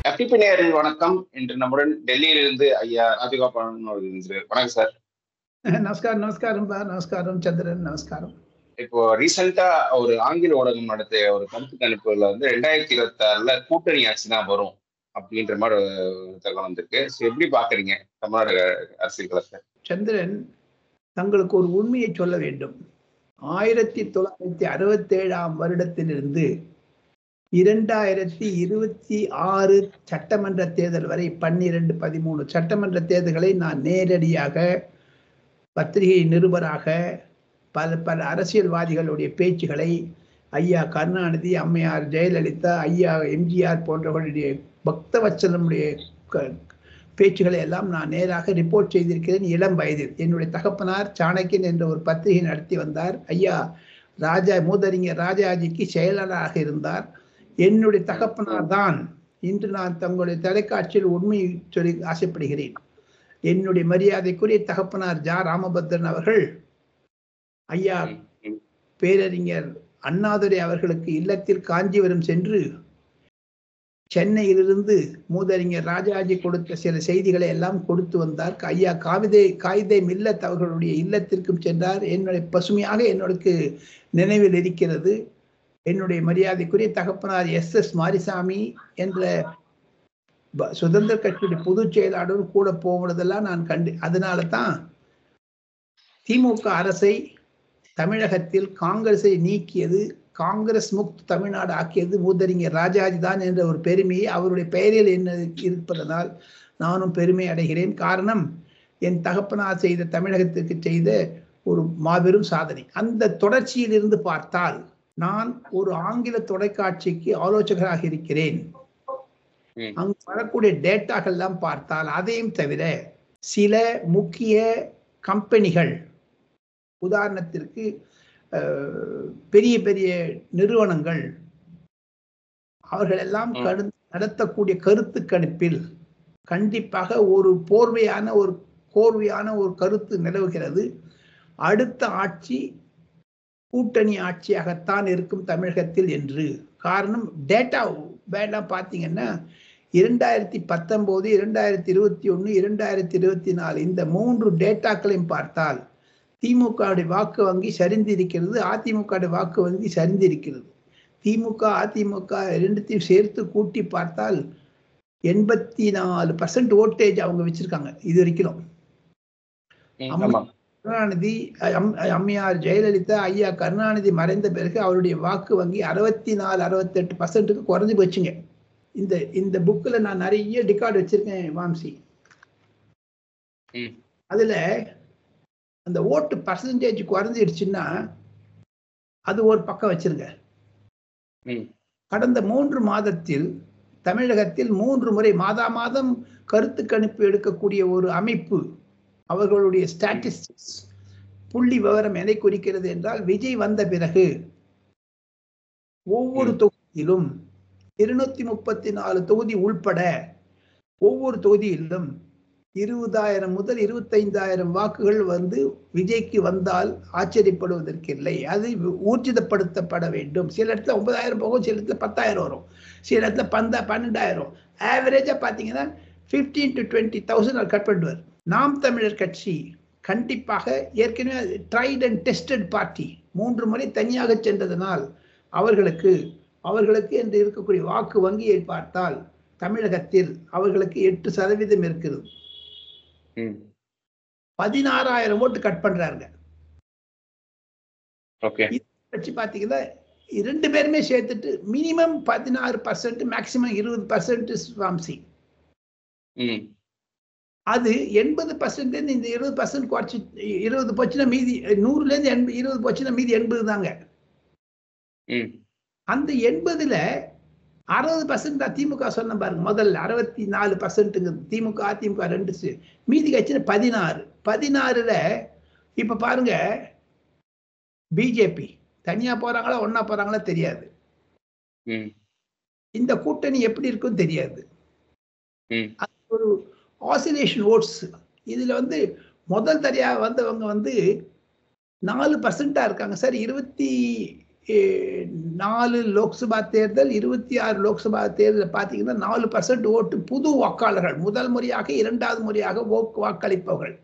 FTP நேயர்கள் வணக்கம். இன்று நம்முடன் டெல்லியிலிருந்து ஐயா ராஜகோபாலன் அவர்கள் இருக்கிறார். வணக்கம் சார். நமஸ்காரம். நமஸ்காரம் சந்திரன். நமஸ்காரம். இப்போ ரீசெண்டா ஒரு ஆங்கில ஊடகம் நடத்திய ஒரு கருத்து கணிப்புல 2026 கூட்டணி ஆட்சி தான் வரும் அப்படின்ற மாதிரி ஒரு தகவல் வந்திருக்கு. எப்படி பாக்குறீங்க தமிழ்நாடு அரசியல் களத்தை? சந்திரன், தங்களுக்கு ஒரு உண்மையை சொல்ல வேண்டும். 1967 வருடத்திலிருந்து 2026 சட்டமன்ற தேர்தல் வரை 12-13 சட்டமன்ற தேர்தல்களை நான் நேரடியாக பத்திரிகை நிருபராக பல அரசியல்வாதிகளுடைய பேச்சுகளை, ஐயா கருணாநிதி, அம்மையார் ஜெயலலிதா, ஐயா எம்ஜிஆர் போன்றவர்களுடைய பக்தவச்சலனுடைய பேச்சுகளை எல்லாம் நான் நேராக ரிப்போர்ட் செய்திருக்கிறேன். இளம் வயதில் என்னுடைய தகப்பனார் சாணக்கியன் என்ற ஒரு பத்திரிகை நடத்தி வந்தார். ஐயா மூதறிஞர் ராஜாஜிக்கு செயலாளராக இருந்தார். என்னுடைய தகப்பனார் தான். இன்று நான் தங்களுடைய தொலைக்காட்சியில் உண்மையை சொல்லி ஆசைப்படுகிறேன். என்னுடைய மரியாதைக்குரிய தகப்பனார் ஜா ராமபத்ரன் அவர்கள் ஐயா பேரறிஞர் அண்ணாதுரை அவர்களுக்கு இல்லத்தில் காஞ்சிபுரம் சென்று சென்னையிலிருந்து மூதறிஞர் ராஜாஜி கொடுத்த சில செய்திகளை எல்லாம் கொடுத்து வந்தார். ஐயா காயிதே மில்லத் அவர்களுடைய இல்லத்திற்கும் சென்றார். என்னுடைய பசுமையாக என்னோட நினைவில் இருக்கிறது. என்னுடைய மரியாதைக்குரிய தகப்பனார் SS மாரிசாமி என்ற சுதந்திர கட்சியுடைய பொதுச் செயலாளர் கூட போவதெல்லாம் நான் அதனால தான் திமுக அரசை தமிழகத்தில் காங்கிரஸை நீக்கியது, காங்கிரஸ் முக்த் தமிழ்நாடு ஆக்கியது மூதறிஞர் ராஜாஜி தான் என்ற ஒரு பெருமையை அவருடைய பெயரில் என்ன இருப்பதனால் நானும் பெருமை அடைகிறேன். காரணம், என் தகப்பனார் செய்த தமிழகத்திற்கு செய்த ஒரு மாபெரும் சாதனை. அந்த தொடர்ச்சியில் இருந்து பார்த்தால் நான் ஒரு ஆங்கில தொலைக்காட்சிக்கு ஆலோசகராக இருக்கிறேன். அங்கு வரக்கூடிய டேட்டாக்கள் எல்லாம் பார்த்தால் அதையும் தவிர சில முக்கிய கம்பெனிகள், உதாரணத்திற்கு பெரிய பெரிய நிறுவனங்கள், அவர்கள் எல்லாம் நடத்தக்கூடிய கருத்து கணிப்பில் கண்டிப்பாக ஒரு கோர்வையான ஒரு கருத்து நிலவுகிறது. அடுத்த ஆட்சி கூட்டணி ஆட்சியாகத்தான் இருக்கும் தமிழகத்தில் என்று. காரணம், டேட்டா வேண்டாம். பார்த்தீங்கன்னா 2019, 2021, 2024 இந்த 3 டேட்டாக்களையும் பார்த்தால் திமுகவுடைய வாக்கு வங்கி சரிந்திருக்கிறது, அதிமுக வாக்கு வங்கி சரிந்திருக்கிறது. திமுக அதிமுக ரெண்டுத்தையும் சேர்த்து கூட்டி பார்த்தால் 84% ஓட்டேஜ் அவங்க வச்சிருக்காங்க இது வரைக்கும். கருணாநிதி, அம்மையார் ஜெயலலிதா, ஐயா கருணாநிதி மறைந்த பிறகு அவருடைய வாக்கு வங்கி 64-68% குறைஞ்சு போச்சுங்க. இந்த புக்ல நான் நிறைய டிகார்டு வச்சிருக்கேன் வாம்சி. அதுல அந்த ஓட்டு பர்சன்டேஜ் குறைஞ்சிடுச்சுன்னா அது ஒரு பக்கம் வச்சிருங்க. கடந்த 3 மாதத்தில் தமிழகத்தில் 3 முறை மாதம் கருத்து கணிப்பு எடுக்கக்கூடிய ஒரு அமைப்பு, அவர்களுடைய ஸ்டாட்டிஸ்டிக்ஸ் புள்ளி விவரம் எதை குறிக்கிறது என்றால், விஜய் வந்த பிறகு ஒவ்வொரு தொகுதியிலும் 234 தொகுதி உள்பட ஒவ்வொரு தொகுதியிலும் 20,000 முதல் 25,000 வாக்குகள் விஜய்க்கு வந்தால் ஆச்சரியப்படுவதற்கில்லை. அது ஊர்ஜிதப்படுத்தப்பட வேண்டும். சில இடத்துல 9,000 போகும், சில இடத்துல 10,000 வரும், சில இடத்துல 12,000. ஆவரேஜா பாத்தீங்கன்னா 15,000 to 20,000 கட் பண்ணுவார். நாம் தமிழர் கட்சி கண்டிப்பாக ஏற்கனவே ட்ரைட் அண்ட் டெஸ்டட் பார்ட்டி 3 முறை தனியாக சென்றதனால் அவர்களுக்கு என்று இருக்கக்கூடிய வாக்கு வங்கியை பார்த்தால் தமிழகத்தில் அவர்களுக்கு 8% இருக்கிறது. 16,000 ஓட்டு கட் பண்றாங்க. கட்சி பாத்தீங்கன்னா 2 பேருமே சேர்த்துட்டு மினிமம் 16%, மேக்சிமம் 20% வாம்சி. அது 80% இந்த 20% குறைச்சி 20 போச்சுன்னா மீதி 100ல இருந்து 20 போச்சுன்னா மீதி 80 தாங்க. அந்த 80ல 60% தான் திமுக சொன்ன பாருங்க. முதல்ல 64% திமுக அதிமுக 2, மீதி கட்சி 16ல இப்ப பாருங்க, பிஜேபி தனியா போறாங்களா ஒன்னா போறாங்களா தெரியாது. இந்த கூட்டணி எப்படி இருக்கும் தெரியாது. ஒரு ஆசிலேஷன் ஓட்ஸ். இதுல முதல் தனியா வந்தவங்க 4% இருக்காங்க சார். 4 லோக்சபா தேர்தல் 26 லோக்சபா தேர்தல் பார்த்தீங்கன்னா 4% ஓட்டு புது வாக்காளர்கள், முதல் முறையாக 2வது முறையாக வாக்களிப்பவர்கள்.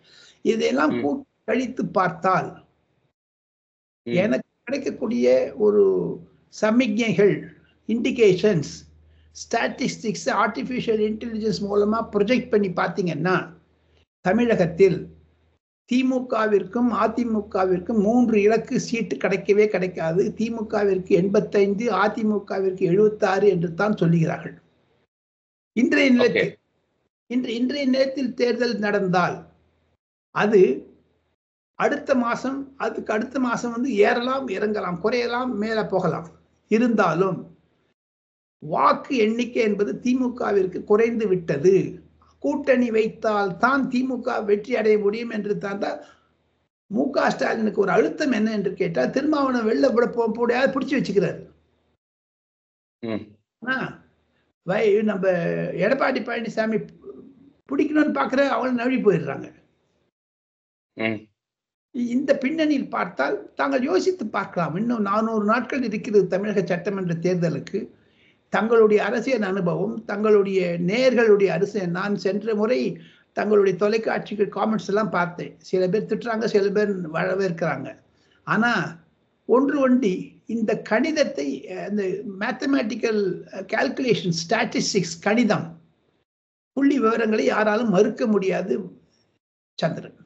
இதையெல்லாம் கழித்து பார்த்தால் எனக்கு கிடைக்கக்கூடிய ஒரு சமிக்ஞைகள், இண்டிகேஷன்ஸ், ஸ்டாட்டிஸ்டிக்ஸ், ஆர்டிஃபிஷியல் இன்டெலிஜென்ஸ் மூலமா ப்ரொஜெக்ட் பண்ணி பார்த்தீங்கன்னா தமிழகத்தில் திமுகவிற்கும் அதிமுகவிற்கும் 3 இலக்கு சீட்டு கிடைக்கவே கிடைக்காது. திமுகவிற்கு 85, அதிமுகவிற்கு 76 என்று தான் சொல்லுகிறார்கள். இன்றைய நிலத்தில் தேர்தல் நடந்தால் அது அடுத்த மாசம், அதுக்கு அடுத்த மாசம் வந்து ஏறலாம், இறங்கலாம், குறையலாம், மேல போகலாம். இருந்தாலும் வாக்கு எண்ணிக்கை என்பது திமுகவிற்கு குறைந்து விட்டது. கூட்டணி வைத்தால் தான் திமுக வெற்றி அடைய முடியும் என்று தான் மு.க. ஸ்டாலினுக்கு ஒரு அழுத்தம் என்ன என்று கேட்டால், திருமாவளவன் வெளில போடையாவது பிடிச்சி வச்சுக்கிறாரு. நம்ம எடப்பாடி பழனிசாமி பிடிக்கணும்னு பாக்குற அவங்க நழுவி போயிடுறாங்க. இந்த பின்னணியில் பார்த்தால் தாங்கள் யோசித்து பார்க்கலாம். இன்னும் 400 நாட்கள் இருக்கிறது தமிழக சட்டமன்ற தேர்தலுக்கு. தங்களுடைய அரசியல் அனுபவம், தங்களுடைய நேர்களுடைய அரசியல், நான் சென்ற முறை தங்களுடைய தொலைக்காட்சிகள் காமெண்ட்ஸ் எல்லாம் பார்த்தேன். சில பேர் திட்டுறாங்க, சில பேர் வரவேற்கிறாங்க. ஆனா ஒண்டி இந்த கணிதத்தை, அந்த மேத்தமேட்டிக்கல் கால்குலேஷன், ஸ்டாட்டிஸ்டிக்ஸ், கணிதம், புள்ளி விவரங்களை யாராலும் மறுக்க முடியாது. சந்திரன்.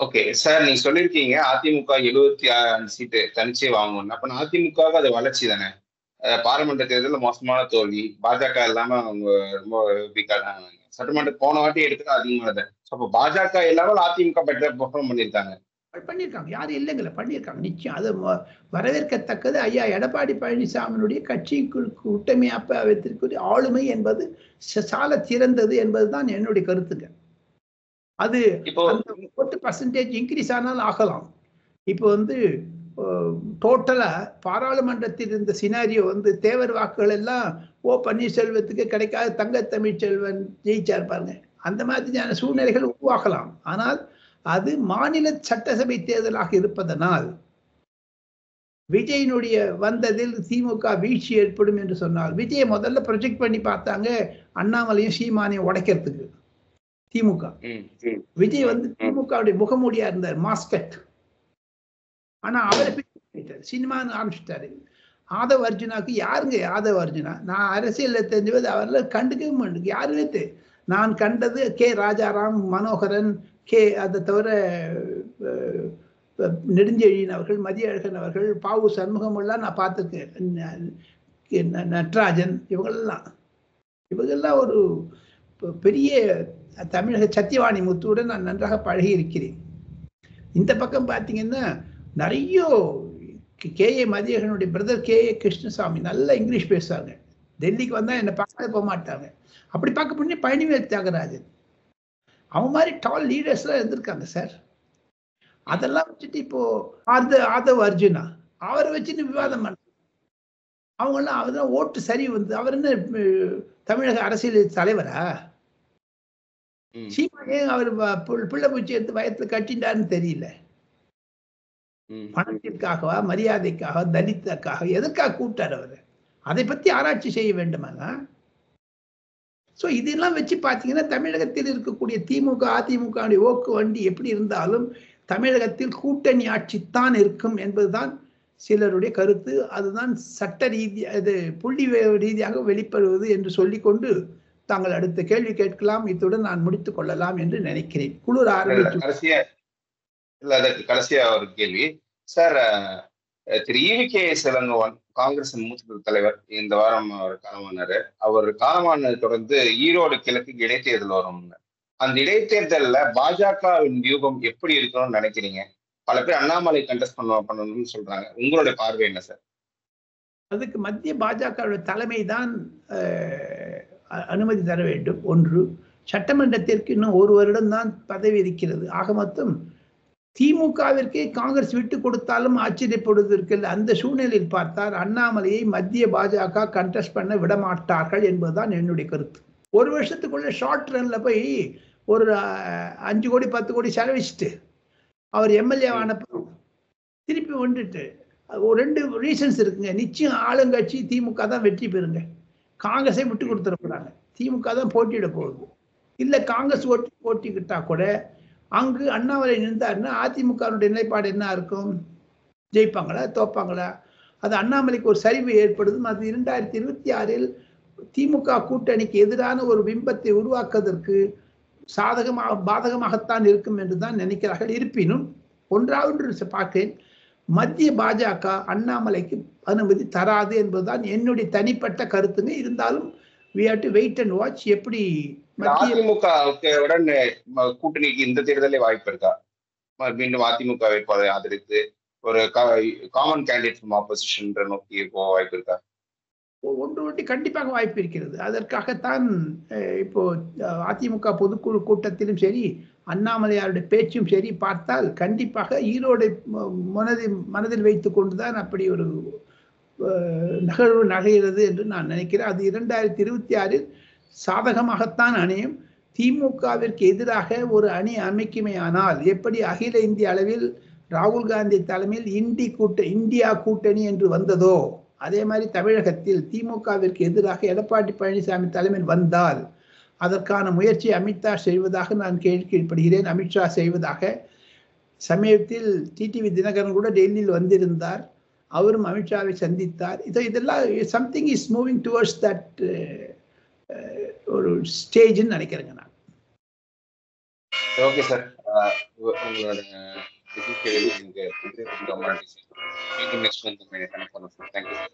ஓகே சார், நீங்க சொல்லிருக்கீங்க அதிமுக 76 சீட்டு தனிச்சே வாங்கணும். அப்ப அதிமுக அது வளர்ச்சி தானே. பாராளுமன்ற தேர்தலில் மோசமான தோல்வி, பாஜக இல்லாம அவங்க ரொம்ப வீக்காக, சட்டமன்ற போன வாட்டி எடுத்துட்டு அதிகமானது. அப்போ பாஜக இல்லாமல் அதிமுக பெட்டர் பெர்ஃபார்ம் பண்ணியிருக்காங்க. யாரும் இல்லைங்கள, பண்ணியிருக்காங்க நிச்சயம். அது வரவேற்கத்தக்கது. ஐயா எடப்பாடி பழனிசாமியினுடைய கட்சிக்கு கூட்டமைப்பா வைத்திருக்கிற ஆளுமை என்பது சால சிறந்தது என்பதுதான் என்னுடைய கருத்துங்க. அது இப்போ 40% இன்க்ரீஸ் ஆனால் ஆகலாம். இப்போ வந்து டோட்டலா பாராளுமன்றத்தில் இருந்த சினாரியோ வந்து தேவர் வாக்குகள் எல்லாம் பன்னீர்செல்வத்துக்கு கிடைக்காத தங்க தமிழ்ச்செல்வன் ஜெயிச்சார் பாருங்க. அந்த மாதிரியான சூழ்நிலைகள் உருவாகலாம். ஆனால் அது மாநில சட்டசபை தேர்தலாக இருப்பதனால் விஜயினுடைய வந்ததில் திமுக வீழ்ச்சி ஏற்படும் என்று சொன்னால், விஜயை முதல்ல ப்ரொஜெக்ட் பண்ணி பார்த்தாங்க அண்ணாமலையும் சீமானையும் உடைக்கிறதுக்கு. திமுக விஜய் வந்து திமுகவுடைய முகமூடியா இருந்தார், மாஸ்கட். ஆனா அவரை சினிமான்னு ஆரம்பிச்சுட்டாரு. ஆதவ் அர்ஜுனாவுக்கு யாருங்க ஆதவ் அர்ஜுனா? நான் அரசியல் தெரிஞ்சது அவரெல்லாம் கண்டுக்கவே மாட்டேங்க. யாருன்னு நான் கண்டது கே ராஜாராம், மனோகரன், அதை தவிர நெடுஞ்செழியன் அவர்கள், மதியழகன் அவர்கள், பாவு சண்முகம் எல்லாம் நான் பார்த்துருக்கேன். நட்ராஜன், இவங்கெல்லாம் ஒரு பெரிய தமிழக சத்தியவாணி முத்துவுடன் நான் நன்றாக பழகி இருக்கிறேன். இந்த பக்கம் பார்த்தீங்கன்னா நிறைய கே.ஏ. மதியழகனுடைய பிரதர் கே.ஏ. கிருஷ்ணசாமி நல்ல இங்கிலீஷ் பேசுவாங்க. டெல்லிக்கு வந்தா என்னை பார்க்க போக மாட்டாங்க. அப்படி பார்க்க போனே பழனிவேல் தியாகராஜன், அவன் மாதிரி டால் லீடர்ஸ்லாம் இருந்திருக்காங்க சார். அதெல்லாம் வச்சுட்டு இப்போ ஆதவ் அர்ஜுனா அவரை வச்சுட்டு விவாதம் பண்ண அவங்கெல்லாம் அவர்தான் ஓட்டு சரி வந்து அவர் என்ன தமிழக அரசியல் தலைவரா? சீமானே அவர் பிள்ளை பூச்சி எடுத்து வயத்துல கட்டிட்டாருன்னு தெரியல. பணத்திற்காகவா, மரியாதைக்காக, தலித்துக்காக, எதற்காக கூப்பிட்டார் அவரு? அதை பத்தி ஆராய்ச்சி செய்ய வேண்டுமாங்க. சோ இதெல்லாம் வச்சு பாத்தீங்கன்னா தமிழகத்தில் இருக்கக்கூடிய திமுக அதிமுக ஓக்கு வண்டி எப்படி இருந்தாலும் தமிழகத்தில் கூட்டணி ஆட்சித்தான் இருக்கும் என்பதுதான் சிலருடைய கருத்து. அதுதான் சட்ட இது புள்ளி ரீதியாக வெளிப்படுவது என்று சொல்லிக்கொண்டு தாங்கள் அடுத்த கேள்வி கேட்கலாம். இத்துடன் நான் முடித்துக் கொள்ளலாம் என்று நினைக்கிறேன். குளிர் ஆரம்பிச்சு கடைசியா ஒரு கேள்வி சார். திரு ஈ.வி.கே. இளங்கோவன் காங்கிரஸ் மூத்த தலைவர் இந்த வாரம் அவர் காலமானாரு. அவர் காலமானதை தொடர்ந்து ஈரோடு கிழக்கு இடைத்தேர்தல் வரும். அந்த இடைத்தேர்தல்ல பாஜகவின் வியூகம் எப்படி இருக்கணும்னு நினைக்கிறீங்க? பல பேர் அண்ணாமலை கண்டெஸ்ட் பண்ணணும்னு சொல்றாங்க. உங்களுடைய பார்வை என்ன சார்? அதுக்கு மத்திய பாஜக தலைமை தான் அனுமதி தர வேண்டும். ஒன்று, சட்டமன்றத்திற்கு இன்னும் 1 வருடம் தான் பதவி இருக்கிறது. ஆக மொத்தம் திமுகவிற்கே காங்கிரஸ் விட்டு கொடுத்தாலும் ஆச்சரியப்படுவதற்கு அந்த சூழ்நிலையில் பார்த்தால் அண்ணாமலையை மத்திய பாஜக கண்டெஸ்ட் பண்ண விடமாட்டார்கள் என்பதுதான் என்னுடைய கருத்து. 1 வருஷத்துக்குள்ள ஷார்ட் ரன்ல போய் ஒரு 5 கோடி 10 கோடி செலவிச்சுட்டு அவர் எம்எல்ஏ ஆனப்போ திருப்பி வந்துட்டு ஒரு 2 ரீசன்ஸ் இருக்குங்க. நிச்சயம் ஆளுங்கட்சி திமுக தான் வெற்றி பெறுங்க. காங்கிரஸை விட்டு கொடுத்துட போறாங்க. திமுக தான் போட்டியிட போகுது. இல்ல காங்கிரஸ் போட்டிக்கிட்டா கூட அங்கு அண்ணாமலை நின்றாருன்னா அதிமுகவுடைய நிலைப்பாடு என்ன இருக்கும்? ஜெயிப்பாங்களா தோப்பாங்களா? அது அண்ணாமலைக்கு ஒரு சரிவு ஏற்படுது. அது 2026 திமுக கூட்டணிக்கு எதிரான ஒரு பிம்பத்தை உருவாக்குவதற்கு பாதகமாகத்தான் இருக்கும் என்றுதான் நினைக்கிறார்கள். இருப்பினும் ஒன்றாவது பார்க்கிறேன், மத்திய பாஜக அண்ணாமலைக்கு அனுமதி தராது என்பதுதான் என்னுடைய தனிப்பட்ட கருத்துங்க. இருந்தாலும் we have to wait and watch. எப்படி அதிமுக கூட்டணிக்கு இந்த தேர்தலே வாய்ப்பு இருக்கா? மீண்டும் அதிமுக வேட்பாளரை ஆதரித்து ஒரு காமன் கேண்டிடேட் ஃப்ரம் ஆப்போசிஷன் நோக்கி இப்போ வாய்ப்பு இருக்கா? ஒன்று கண்டிப்பாக வாய்ப்பு இருக்கிறது. அதற்காகத்தான் இப்போ அதிமுக பொதுக்குழு கூட்டத்திலும் சரி, அண்ணாமலையாருடைய பேச்சும் சரி பார்த்தால் கண்டிப்பாக ஈரோடு மனதில் வைத்துக் கொண்டுதான் அப்படி ஒரு நகர்வு நகைகிறது என்று நான் நினைக்கிறேன். அது 2026 சாதகமாகத்தான் அணியும். திமுகவிற்கு எதிராக ஒரு அணி அமைக்குமையானால் எப்படி அகில இந்திய அளவில் ராகுல் காந்தி தலைமையில் இந்தியா கூட்டணி என்று வந்ததோ அதே மாதிரி தமிழகத்தில் திமுகவிற்கு எதிராக எடப்பாடி பழனிசாமி தலைமையில் வந்தால் அதற்கான முயற்சி அமித்ஷா செய்வதாக நான் கேள்விப்படுகிறேன். அமித்ஷா செய்வதாக சமீபத்தில் டிடிவி தினகரன் கூட டெல்லியில் வந்திருந்தார். அவரும் அமித்ஷாவை சந்தித்தார். இதெல்லாம் something is moving towards that ஒரு ஸ்டேஜ்னு நினைக்கிறேங்க நான். ஓகே சார், உங்களோட மீண்டும் நெக்ஸ்ட் வந்து கனெக்ட் பண்ணலாம் சார். Thank you sir.